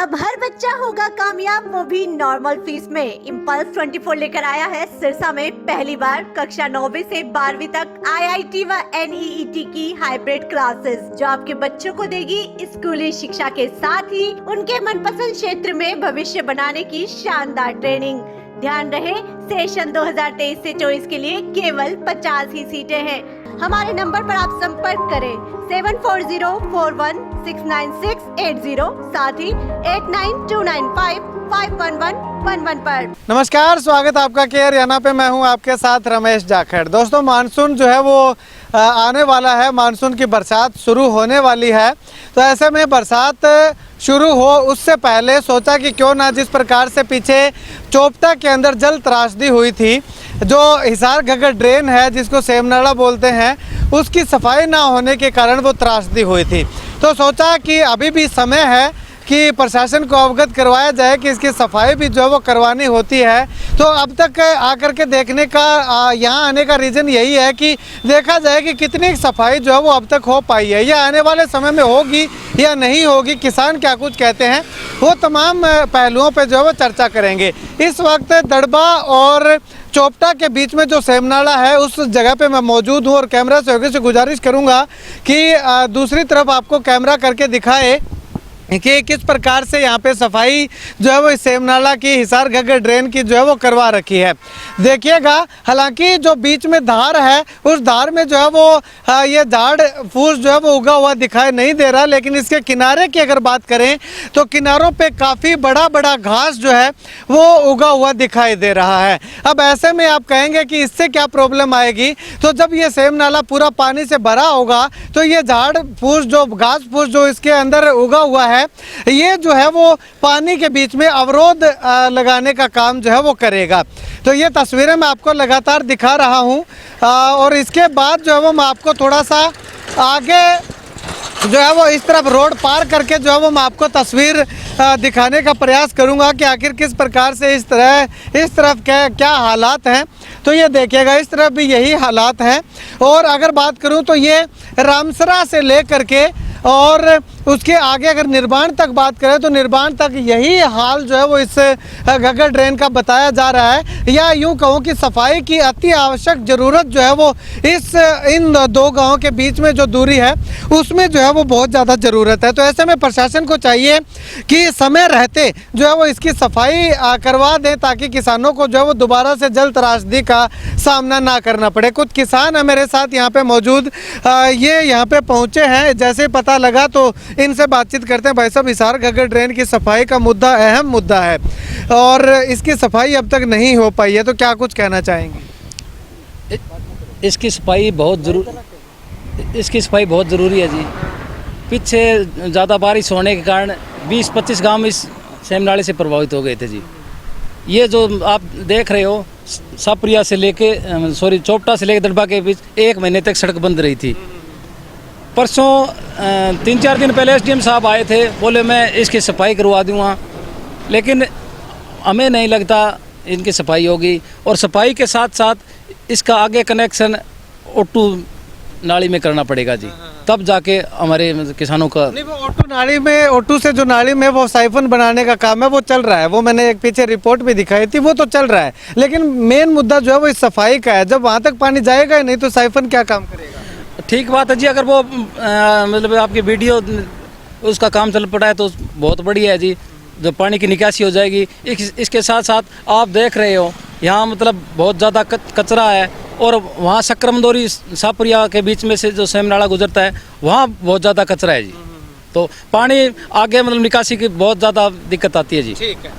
अब हर बच्चा होगा कामयाब, वो भी नॉर्मल फीस में। इम्पल्स 24 लेकर आया है सिरसा में पहली बार कक्षा 9वीं से 12वीं तक IIT व NEET की हाइब्रिड क्लासेस, जो आपके बच्चों को देगी स्कूली शिक्षा के साथ ही उनके मनपसंद क्षेत्र में भविष्य बनाने की शानदार ट्रेनिंग। ध्यान रहे, सेशन 2023 से 24 के लिए केवल 50 ही सीटें हैं। हमारे नंबर पर आप संपर्क करें 7404169680, साथ ही 8929551111 पर। नमस्कार, स्वागत आपका केयर याना पे। मैं हूं आपके साथ रमेश जाखड़। दोस्तों, मानसून जो है वो आने वाला है, मानसून की बरसात शुरू होने वाली है। तो ऐसे में बरसात शुरू हो उससे पहले सोचा कि क्यों ना जिस प्रकार से पीछे चोपता के अंदर जल त्रासदी हुई थी, जो हिसार घग्गर ड्रेन है जिसको सेमनाड़ा बोलते हैं, उसकी सफाई ना होने के कारण वो त्रासदी हुई थी। तो सोचा कि अभी भी समय है कि प्रशासन को अवगत करवाया जाए कि इसकी सफाई भी जो है वो करवानी होती है। तो अब तक आकर के देखने का यहाँ आने का रीज़न यही है कि देखा जाए कि कितनी सफाई जो है वो अब तक हो पाई है, या आने वाले समय में होगी या नहीं होगी, किसान क्या कुछ कहते हैं, वो तमाम पहलुओं पर जो है वो चर्चा करेंगे। इस वक्त दड़बा और चोपटा के बीच में जो सेमनाड़ा है उस जगह पे मैं मौजूद हूँ और कैमरा सहयोगी से गुजारिश करूँगा कि दूसरी तरफ आपको कैमरा करके दिखाए कि किस प्रकार से यहाँ पे सफाई जो है वो इस सेमनाला की हिसार घग्गर ड्रेन की जो है वो करवा रखी है। देखिएगा, हालांकि जो बीच में धार है उस धार में जो है वो ये झाड़ फूस जो है वो उगा हुआ दिखाई नहीं दे रहा, लेकिन इसके किनारे की अगर बात करें तो किनारों पे काफ़ी बड़ा बड़ा घास जो है वो उगा हुआ दिखाई दे रहा है। अब ऐसे में आप कहेंगे कि इससे क्या प्रॉब्लम आएगी, तो जब ये सेमनाला पूरा पानी से भरा होगा तो ये झाड़ फूस जो घास फूस जो इसके अंदर उगा हुआ है, ये जो है वो पानी के बीच में अवरोध लगाने का काम जो है वो करेगा। तो ये तस्वीरें मैं आपको लगातार दिखा रहा हूँ और इसके बाद जो है वो मैं आपको थोड़ा सा आगे जो है वो इस तरफ रोड पार करके जो है वो मैं आपको तस्वीर दिखाने का प्रयास करूँगा कि आखिर किस प्रकार से इस तरफ क्या हालात हैं। तो ये देखिएगा, इस तरफ भी यही हालात हैं। और अगर बात करूँ तो ये रामसरा से लेकर के और उसके आगे अगर निर्माण तक बात करें तो निर्माण तक यही हाल जो है वो इस घग्गर ड्रेन का बताया जा रहा है, या यूं कहूँ कि सफाई की अति आवश्यक ज़रूरत जो है वो इन दो गांवों के बीच में जो दूरी है उसमें जो है वो बहुत ज़्यादा ज़रूरत है। तो ऐसे में प्रशासन को चाहिए कि समय रहते जो है वो इसकी सफाई करवा दें, ताकि किसानों को जो है वो दोबारा से जल त्रासदी का सामना ना करना पड़े। कुछ किसान है मेरे साथ यहाँ पे मौजूद, ये यहाँ पे पहुँचे हैं। जैसे पता लगा तो इनसे बातचीत करते हैं। भाई साहब, हिसार घग्गर ड्रेन की सफाई का मुद्दा अहम मुद्दा है और इसकी सफाई अब तक नहीं हो पाई है, तो क्या कुछ कहना चाहेंगे? इसकी सफाई बहुत ज़रूरी है जी। पीछे ज़्यादा बारिश होने के कारण 20-25 गांव इस सेमनाले से प्रभावित हो गए थे जी। ये जो आप देख रहे हो, सापरिया से लेके चोपटा से लेके दड़बा के बीच 1 महीने तक सड़क बंद रही थी। परसों 3-4 दिन पहले SDM साहब आए थे, बोले मैं इसकी सफाई करवा दूँगा, लेकिन हमें नहीं लगता इनकी सफाई होगी। और सफाई के साथ साथ इसका आगे कनेक्शन ओटू नाली में करना पड़ेगा जी, तब जाके हमारे किसानों का। नहीं, वो ओटू नाली में, ओटू से जो नाली में वो साइफन बनाने का काम है वो चल रहा है, वो मैंने एक पीछे रिपोर्ट भी दिखाई थी, वो तो चल रहा है। लेकिन मेन मुद्दा जो है वो इस सफाई का है। जब वहाँ तक पानी जाएगा ही नहीं तो साइफन क्या काम करेगा? ठीक बात है जी। अगर वो मतलब आपकी वीडियो उसका काम चल पड़ा है तो बहुत बढ़िया है जी, जो पानी की निकासी हो जाएगी। इसके साथ साथ आप देख रहे हो यहाँ मतलब बहुत ज़्यादा कचरा है, और वहाँ सक्करमदोरी सापरिया के बीच में से जो सेमनाड़ा गुजरता है वहाँ बहुत ज़्यादा कचरा है जी। तो पानी आगे मतलब निकासी की बहुत ज़्यादा दिक्कत आती है जी। ठीक है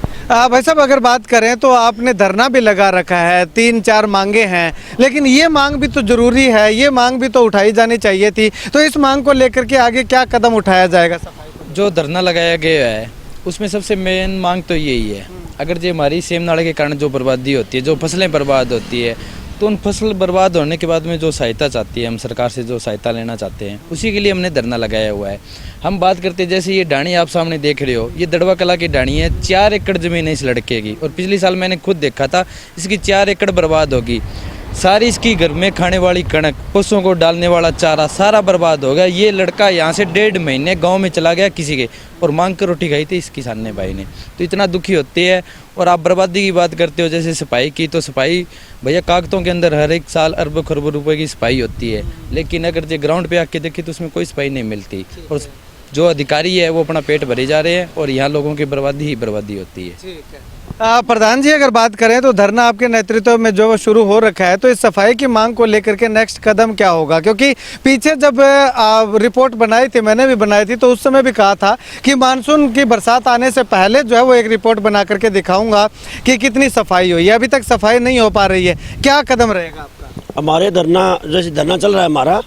भाई साहब, अगर बात करें तो आपने धरना भी लगा रखा है, 3-4 मांगे हैं, लेकिन ये मांग भी तो जरूरी है, ये मांग भी तो उठाई जानी चाहिए थी। तो इस मांग को लेकर के आगे क्या कदम उठाया जाएगा? जो धरना लगाया गया है उसमें सबसे मेन मांग तो यही है, अगर जो हमारी सेमनाड़े के कारण जो बर्बादी होती है, जो फसलें बर्बाद होती है, तो उन फसल बर्बाद होने के बाद में जो सहायता चाहती है, हम सरकार से जो सहायता लेना चाहते हैं, उसी के लिए हमने धरना लगाया हुआ है। हम बात करते हैं, जैसे ये डाणी आप सामने देख रहे हो, ये दड़बा कला की डाणी है। 4 एकड़ ज़मीन है इस लड़के की, और पिछले साल मैंने खुद देखा था इसकी 4 एकड़ बर्बाद होगी। सारी इसकी घर में खाने वाली कणक, पशुओं को डालने वाला चारा सारा बर्बाद हो गया। ये लड़का यहाँ से 1.5 महीने गांव में चला गया किसी के, और मांग कर रोटी खाई थी इस किसान ने भाई ने। तो इतना दुखी होती है। और आप बर्बादी की बात करते हो जैसे सफाई की, तो सफाई भैया कागजों के अंदर हर एक साल अरबों खरबों रुपए की सफाई होती है, लेकिन अगर जो ग्राउंड पे आके देखे तो उसमें कोई सफाई नहीं मिलती। और जो अधिकारी है वो अपना पेट भरे जा रहे हैं और यहाँ लोगों की बर्बादी ही बर्बादी होती है। प्रधान जी, अगर बात करें तो धरना आपके नेतृत्व में जो शुरू हो रखा है, तो इस सफाई की मांग को लेकर के नेक्स्ट कदम क्या होगा? क्योंकि पीछे जब रिपोर्ट बनाई थी, मैंने भी बनाई थी, तो उस समय भी कहा था कि मानसून की बरसात आने से पहले जो है वो एक रिपोर्ट बना करके दिखाऊंगा कि कितनी सफाई हुई है। अभी तक सफाई नहीं हो पा रही है, क्या कदम रहेगा आपका? हमारे जैसे धरना चल रहा है हमारा,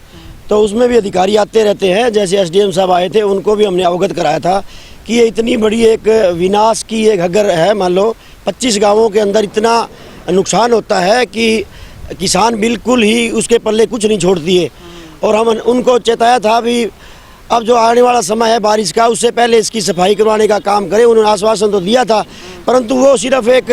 तो उसमें भी अधिकारी आते रहते हैं। जैसे एसडीएम साहब आए थे, उनको भी हमने अवगत कराया था कि ये इतनी बड़ी एक विनाश की एक घगर है। मान लो 25 गांवों के अंदर इतना नुकसान होता है कि किसान बिल्कुल ही उसके पल्ले कुछ नहीं छोड़ती है। और हम उनको चेताया था भी अब जो आने वाला समय है बारिश का, उससे पहले इसकी सफाई करवाने का काम करें। उन्होंने आश्वासन तो दिया था, परंतु वो सिर्फ एक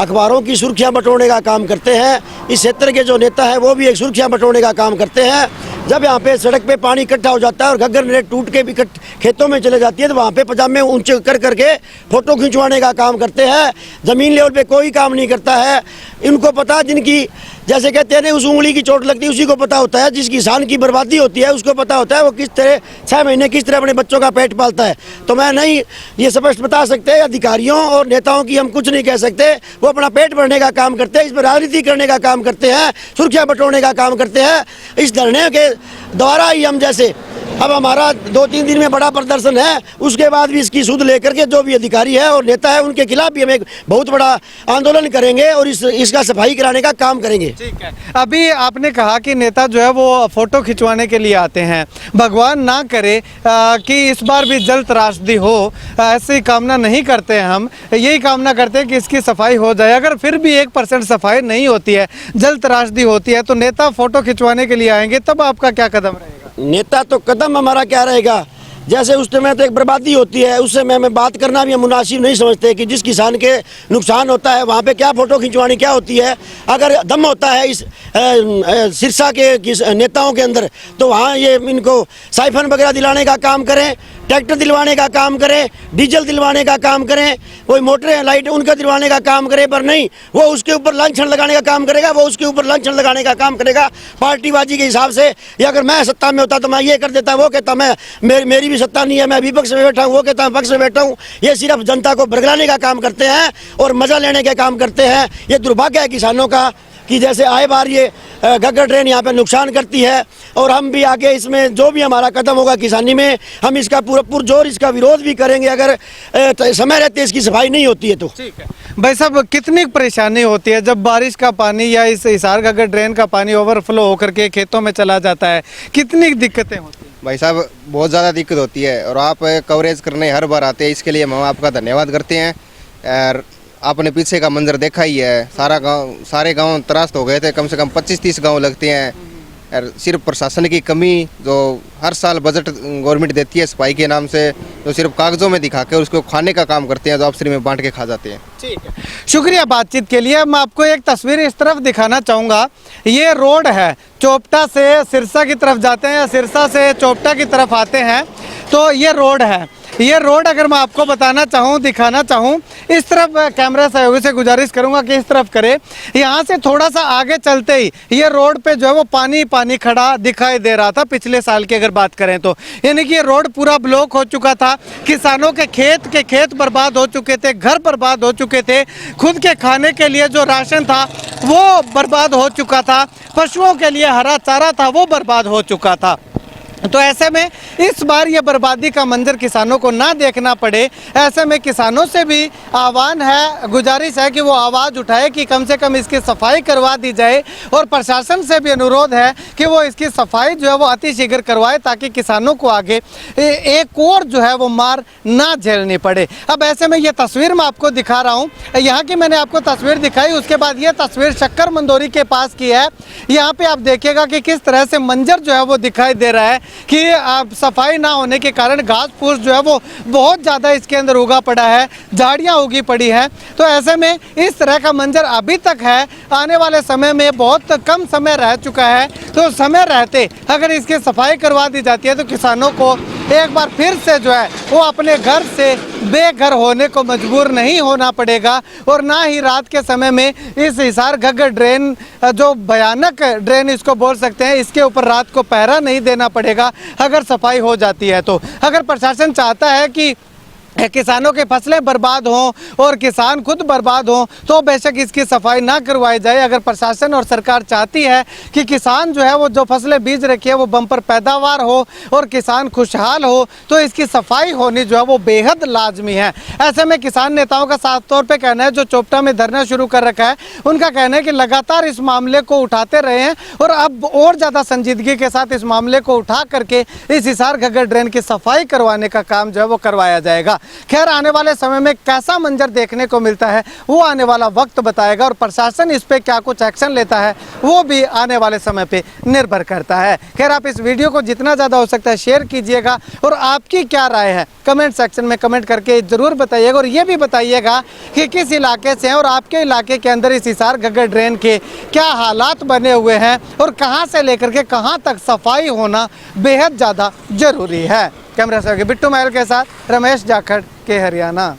अखबारों की सुर्खियां बटोरने का काम करते हैं। इस क्षेत्र के जो नेता हैं वो भी एक सुर्खियां बटोरने का काम करते हैं। जब यहाँ पे सड़क पे पानी इकट्ठा हो जाता है और घग्गर नहर टूट के भी खेतों में चले जाती है, तो वहाँ पे पजामे ऊंचे कर करके फोटो खिंचवाने का काम करते हैं। ज़मीन लेवल पे कोई काम नहीं करता है। इनको पता, जिनकी जैसे कहते हैं उस उंगली की चोट लगती है उसी को पता होता है। जिस किसान की बर्बादी होती है उसको पता होता है वो किस तरह 6 महीने किस तरह अपने बच्चों का पेट पालता है। तो मैं नहीं ये स्पष्ट बता सकते, अधिकारियों और नेताओं की हम कुछ नहीं कह सकते। वो अपना पेट भरने का काम करते हैं, इस पर राजनीति करने का काम करते हैं, सुर्खियां बटोरने का काम करते हैं। इस धरने के द्वारा ही हम जैसे अब हमारा 2-3 दिन में बड़ा प्रदर्शन है, उसके बाद भी इसकी सुध लेकर के जो भी अधिकारी है और नेता है उनके खिलाफ भी हम एक बहुत बड़ा आंदोलन करेंगे और इसका सफाई कराने का काम करेंगे। ठीक है, अभी आपने कहा कि नेता जो है वो फोटो खिंचवाने के लिए आते हैं। भगवान ना करे कि इस बार भी जल त्रासदी हो, ऐसी कामना नहीं करते हैं हम। यही कामना करते हैं कि इसकी सफाई हो जाए। अगर फिर भी 1% सफाई नहीं होती है, जल त्रासदी होती है, तो नेता फोटो खिंचवाने के लिए आएंगे, तब आपका क्या कदम रहेगा? नेता तो कदम हमारा क्या रहेगा, जैसे उस समय तो एक बर्बादी होती है, उस समय में बात करना भी हम मुनासिब नहीं समझते कि जिस किसान के नुकसान होता है वहाँ पे क्या फोटो खिंचवानी क्या होती है। अगर दम होता है इस सिरसा के नेताओं के अंदर, तो वहाँ ये इनको साइफन वगैरह दिलाने का काम करें, ट्रैक्टर दिलवाने का काम करें, डीजल दिलवाने का काम करें, कोई मोटर लाइट उनका दिलवाने का काम करे। पर नहीं, वो उसके ऊपर लांछन लगाने का काम करेगा, वो उसके ऊपर लांछन लगाने का काम करेगा पार्टीबाजी के हिसाब से। या अगर मैं सत्ता में होता तो मैं ये कर देता, वो कहता मैं मेरी भी सत्ता नहीं है, मैं विपक्ष में बैठा हूँ, वो कहता मैं पक्ष में बैठा हूँ। ये सिर्फ जनता को भड़काने का काम करते हैं और मजा लेने का काम करते हैं। ये दुर्भाग्य है किसानों का कि जैसे आए बार ये घग्गर ट्रेन यहाँ पे नुकसान करती है। और हम भी आगे इसमें जो भी हमारा कदम होगा किसानी में, हम इसका पूरा पुरजोर इसका विरोध भी करेंगे अगर समय रहते इसकी सफाई नहीं होती है तो। ठीक है भाई साहब, कितनी परेशानी होती है जब बारिश का पानी या इस हिसार घग्गर ड्रेन का पानी ओवरफ्लो होकर के खेतों में चला जाता है, कितनी दिक्कतें होती हैं? भाई साहब बहुत ज़्यादा दिक्कत होती है और आप कवरेज करने हर बार आते हैं, इसके लिए हम आपका धन्यवाद करते हैं। और आपने पीछे का मंजर देखा ही है, सारे गांव त्रास्त हो गए थे, कम से कम 25-30 गांव लगते हैं। और सिर्फ प्रशासन की कमी, जो हर साल बजट गवर्नमेंट देती है सफाई के नाम से, जो सिर्फ कागजों में दिखा के उसको खाने का काम करते हैं, जो आप फ्री में बांट के खा जाते हैं। ठीक है, शुक्रिया बातचीत के लिए। मैं आपको एक तस्वीर इस तरफ दिखाना चाहूँगा। ये रोड है, चोपटा से सिरसा की तरफ जाते हैं या सिरसा से चोपटा की तरफ आते हैं, तो ये रोड है। ये रोड अगर मैं आपको बताना चाहूँ, दिखाना चाहूँ, इस तरफ कैमरा सहयोगी से गुजारिश करूँगा कि इस तरफ करे। यहाँ से थोड़ा सा आगे चलते ही ये रोड पे जो है वो पानी खड़ा दिखाई दे रहा था पिछले साल की अगर बात करें तो। यानी कि ये रोड पूरा ब्लॉक हो चुका था, किसानों के खेत बर्बाद हो चुके थे, घर बर्बाद हो चुके थे, खुद के खाने के लिए जो राशन था वो बर्बाद हो चुका था, पशुओं के लिए हरा चारा था वो बर्बाद हो चुका था। तो ऐसे में इस बार ये बर्बादी का मंजर किसानों को ना देखना पड़े, ऐसे में किसानों से भी आह्वान है, गुजारिश है कि वो आवाज़ उठाए कि कम से कम इसकी सफाई करवा दी जाए। और प्रशासन से भी अनुरोध है कि वो इसकी सफाई जो है वो अतिशीघ्र करवाए, ताकि किसानों को आगे एक और जो है वो मार ना झेलनी पड़े। अब ऐसे में ये तस्वीर मैं आपको दिखा रहा हूँ, यहाँ की मैंने आपको तस्वीर दिखाई, उसके बाद ये तस्वीर शक्कर मंदोरी के पास की है। यहाँ पे आप देखिएगा कि किस तरह से मंजर जो है वो दिखाई दे रहा है। कि सफाई ना होने के कारण घास फूस जो है वो बहुत ज़्यादा इसके अंदर उगा पड़ा है, झाड़ियाँ उगी पड़ी है। तो ऐसे में इस तरह का मंजर अभी तक है। आने वाले समय में बहुत कम समय रह चुका है, तो समय रहते अगर इसकी सफाई करवा दी जाती है तो किसानों को एक बार फिर से जो है वो अपने घर से बेघर होने को मजबूर नहीं होना पड़ेगा, और ना ही रात के समय में इस हिसार घग्गर ड्रेन, जो भयानक ड्रेन इसको बोल सकते हैं, इसके ऊपर रात को पहरा नहीं देना पड़ेगा अगर सफाई हो जाती है। तो अगर प्रशासन चाहता है कि किसानों की फसलें बर्बाद हों और किसान खुद बर्बाद हों तो बेशक इसकी सफाई ना करवाई जाए। अगर प्रशासन और सरकार चाहती है कि किसान जो है वो जो फसलें बीज रखी है वो बम्पर पैदावार हो और किसान खुशहाल हो, तो इसकी सफाई होनी जो है वो बेहद लाजमी है। ऐसे में किसान नेताओं का साफ तौर पे कहना है, जो चोपटा में धरना शुरू कर रखा है, उनका कहना है कि लगातार इस मामले को उठाते रहे हैं और अब और ज़्यादा संजीदगी के साथ इस मामले को उठा करके इस हिसार घग्गर ड्रेन की सफाई करवाने का काम जो है वो करवाया जाएगा। खैर, आने वाले समय में कैसा मंजर देखने को मिलता है वो आने वाला वक्त बताएगा, और प्रशासन इस पे क्या कुछ एक्शन लेता है वो भी आने वाले समय पे निर्भर करता है। खैर, आप इस वीडियो को जितना ज़्यादा हो सकता है शेयर कीजिएगा, और आपकी क्या राय है कमेंट सेक्शन में कमेंट करके ज़रूर बताइएगा, और ये भी बताइएगा कि किस इलाके से हैं और आपके इलाके के अंदर इस हिसार घग्गर ड्रेन के क्या हालात बने हुए हैं और कहाँ से लेकर के कहाँ तक सफाई होना बेहद ज़्यादा ज़रूरी है। कैमरा सहयोगी बिट्टू महल के साथ रमेश जाखड़ के हरियाणा।